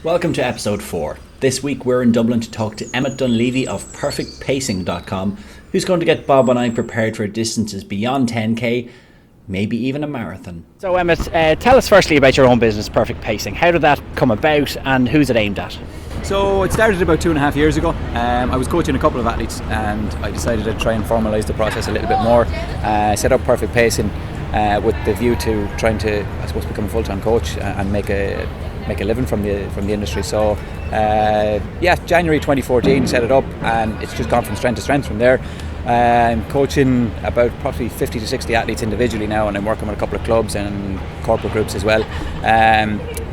Welcome to episode 4. This week we're in Dublin to talk to Emmett Dunleavy of PerfectPacing.com, who's going to get Bob and I prepared for distances beyond 10k, maybe even a marathon. So Emmett, tell us firstly about your own business, Perfect Pacing. How did that come about and who's it aimed at? So it started about 2.5 years ago. I was coaching a couple of athletes and I decided to try and formalise the process a little bit more. Set up Perfect Pacing with the view to trying to, I suppose, become a full-time coach and make a living from the industry. So January 2014 set it up, and it's just gone from strength to strength from there. I'm coaching about probably 50 to 60 athletes individually now, and I'm working with a couple of clubs and corporate groups as well.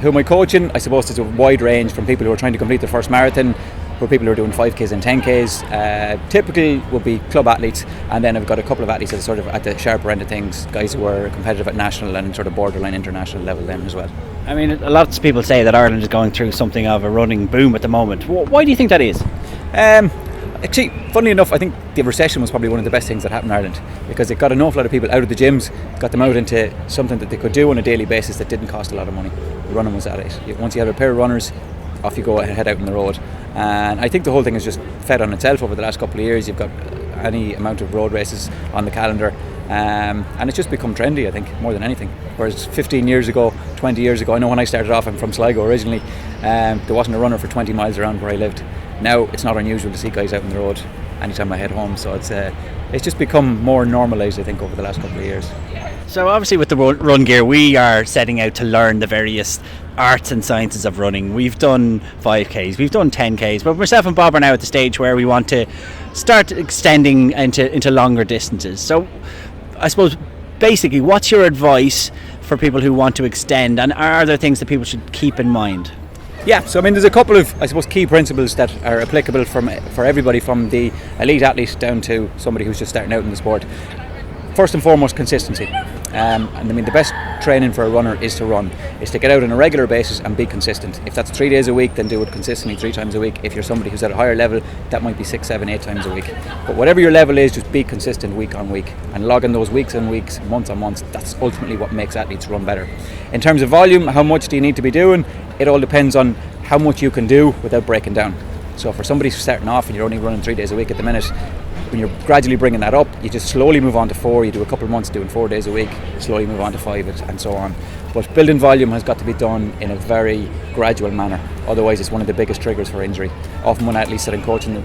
Who am I coaching? I suppose there's a wide range from people who are trying to complete their first marathon, who are people who are doing 5Ks and 10Ks. Typically will be club athletes, and then I've got a couple of athletes that are sort of at the sharper end of things, guys who are competitive at national and sort of borderline international level then as well. I mean, a lot of people say that Ireland is going through something of a running boom at the moment. Why do you think that is? Actually, funnily enough, I think the recession was probably one of the best things that happened in Ireland, because it got an awful lot of people out of the gyms, got them out into something that they could do on a daily basis that didn't cost a lot of money. Running was at it. Once you have a pair of runners, off you go and head out on the road. And I think the whole thing has just fed on itself over the last couple of years. You've got any amount of road races on the calendar, and it's just become trendy, I think, more than anything. Whereas 15 years ago, 20 years ago, I know when I started off, I'm from Sligo originally, there wasn't a runner for 20 miles around where I lived. Now it's not unusual to see guys out on the road anytime I head home, so it's just become more normalised, I think, over the last couple of years. So obviously with the run gear, we are setting out to learn the various arts and sciences of running. We've done 5Ks, we've done 10Ks, but myself and Bob are now at the stage where we want to start extending into longer distances. So I suppose basically, what's your advice for people who want to extend, and are there things that people should keep in mind? Yeah, so I mean, there's a couple of, I suppose, key principles that are applicable for everybody, from the elite athlete down to somebody who's just starting out in the sport. First and foremost, consistency. And I mean, the best training for a runner is to get out on a regular basis and be consistent. If that's 3 days a week, then do it consistently 3 times a week. If you're somebody who's at a higher level, that might be 6, 7, 8 times a week. But whatever your level is, just be consistent week on week and log in those weeks on weeks, months on months. That's ultimately what makes athletes run better. In terms of volume, how much do you need to be doing? It all depends on how much you can do without breaking down. So for somebody who's starting off and you're only running 3 days a week at the minute, when you're gradually bringing that up, you just slowly move on to 4. You do a couple of months doing 4 days a week, slowly move on to 5, and so on. But building volume has got to be done in a very gradual manner. Otherwise, it's one of the biggest triggers for injury. Often when athletes that I'm coaching,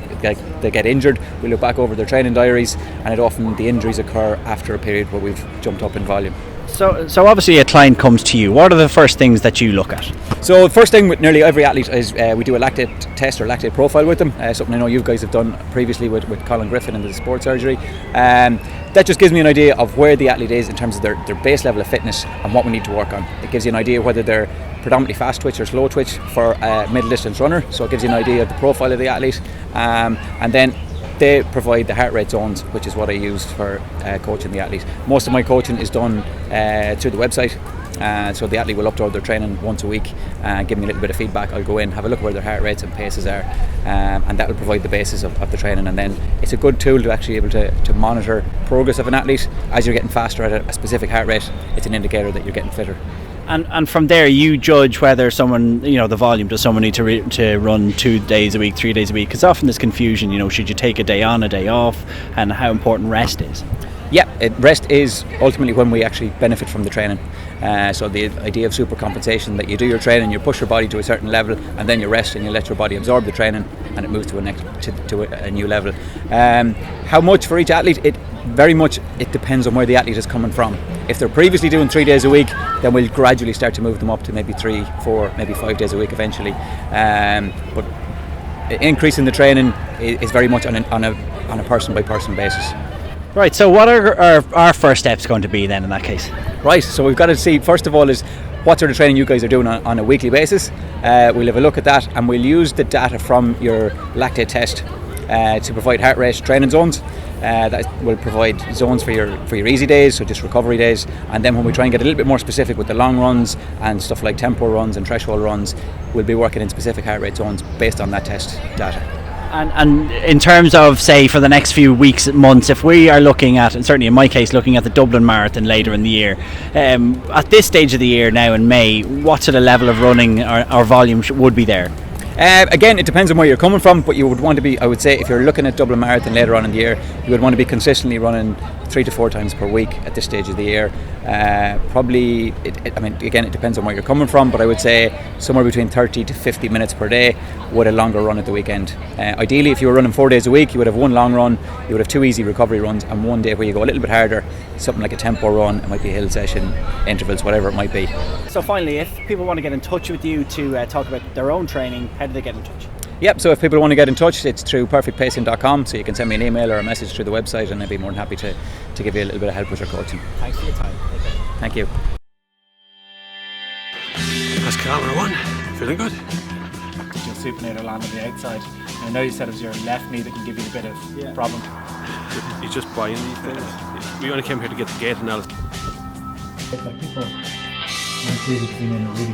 they get injured, we look back over their training diaries, and the injuries occur after a period where we've jumped up in volume. So obviously a client comes to you. What are the first things that you look at? So the first thing with nearly every athlete is we do a lactate test or lactate profile with them, something I know you guys have done previously with Colin Griffin and the sports surgery. That just gives me an idea of where the athlete is in terms of their base level of fitness and what we need to work on. It gives you an idea whether they're predominantly fast twitch or slow twitch for a middle distance runner, so it gives you an idea of the profile of the athlete, and then they provide the heart rate zones, which is what I use for coaching the athlete. Most of my coaching is done through the website, so the athlete will upload their training once a week and give me a little bit of feedback. I'll go in, have a look where their heart rates and paces are, and that will provide the basis of the training. And then it's a good tool to actually able to monitor progress of an athlete. As you're getting faster at a specific heart rate, it's an indicator that you're getting fitter. And from there, you judge whether someone, the volume, does someone need to run 2 days a week, 3 days a week? Because often there's confusion, should you take a day on, a day off, and how important rest is. Yeah, rest is ultimately when we actually benefit from the training. So the idea of super compensation, that you do your training, you push your body to a certain level, and then you rest and you let your body absorb the training, and it moves to a new level. How much for each athlete? It depends on where the athlete is coming from. If they're previously doing 3 days a week, then we'll gradually start to move them up to maybe 3, 4, maybe 5 days a week eventually. But increasing the training is very much on a person by person basis. Right, so what are our first steps going to be then in that case? Right, so we've got to see, first of all, is what sort of training you guys are doing on a weekly basis. We'll have a look at that, and we'll use the data from your lactate test to provide heart rate training zones. That will provide zones for your easy days, so just recovery days. And then when we try and get a little bit more specific with the long runs and stuff like tempo runs and threshold runs, we'll be working in specific heart rate zones based on that test data. And in terms of, say, for the next few weeks, months, if we are looking at, and certainly in my case, looking at the Dublin Marathon later in the year, at this stage of the year now in May, what sort of level of running or volume would be there? Again, it depends on where you're coming from, but you would want to be, I would say, if you're looking at Dublin Marathon later on in the year, you would want to be consistently running 3 to 4 times per week at this stage of the year. Probably, again, it depends on where you're coming from, but I would say somewhere between 30 to 50 minutes per day with a longer run at the weekend. Ideally, if you were running 4 days a week, you would have one long run, you would have 2 easy recovery runs, and one day where you go a little bit harder, something like a tempo run, it might be a hill session, intervals, whatever it might be. So finally, if people want to get in touch with you to talk about their own training, how do they get in touch? Yep, so if people want to get in touch, it's through perfectpacing.com, so you can send me an email or a message through the website, and I'd be more than happy to give you a little bit of help with your coaching. Thanks for your time. Thank you. That's kilometre 1. Feeling good? Did your supinator land on the outside? I know you said it was your left knee that can give you a bit of problem. You just buying these things. We only came here to get the gait analysis. Like people, when season came in, really